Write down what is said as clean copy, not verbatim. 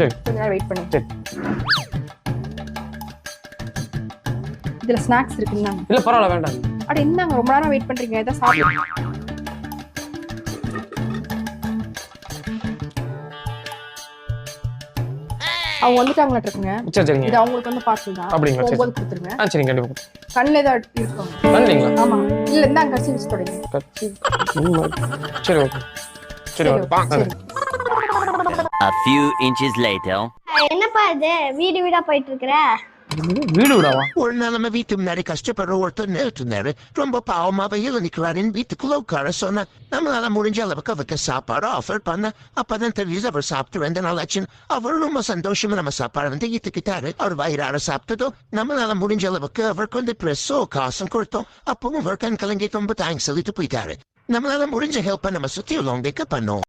சரி கொஞ்ச நேரம் வெயிட் பண்ணி. சரி. இதுல ஸ்நாக்ஸ் இருக்குங்க. இல்ல பரவாயில்ல வேண்டாம். அட என்னங்க ரொம்ப நேரம் வெயிட் பண்றீங்க? ஏதா சாப்பிடுங்க. அவங்க வந்துட்டாங்களா இருக்குங்க. சரி சரிங்க. இது அவங்களுக்கு வந்து பார்சல் தான். அப்படிங்களா? சரி போகும்போது கொடுத்துருங்க. சரிங்க கண்டிப்பா. கண்ணில் ஏதாவது இருக்கும். நன்றிங்களா? ஆமா. இல்ல இந்தாங்க கட்சி வச்சு தொடங்க. சரி ஓகே. சரி okay. A few inches later. என்னப்பா இது வீடு வீடா போயிட்டு இருக்கிற? வீடு விடாவா? ஒரு நாள் நம்ம வீட்டு முன்னாடி கஷ்டப்படுற ஒருத்தர் நிறுத்தினாரு. ரொம்ப பாவமா வெயில் நிக்கிறாருன்னு வீட்டுக்குள்ள உட்கார சொன்ன. நம்மளால முடிஞ்ச அளவுக்கு அவருக்கு சாப்பாடு ஆஃபர் பண்ண. அப்பதான் தெரியுது அவர் சாப்பிட்டு 2 நாள் ஆச்சு. அவர் ரொம்ப சந்தோஷமா நம்ம சாப்பாடு வந்து ஈத்துக்கிட்டாரு. அவர் வயிறார சாப்பிட்டதும் நம்மளால முடிஞ்ச அளவுக்கு அவருக்கு வந்து ப்ரெஸ்ஸோ காசும் கொடுத்தோம். அப்பவும் அவர் கண் கலங்கி ரொம்ப தேங்க்ஸ் சொல்லிட்டு போயிட்டாரு. நம்மளால முடிஞ்ச ஹெல்ப்பை நம்ம சுத்தி உள்ளவங்களுக்கு பண்ணோம்.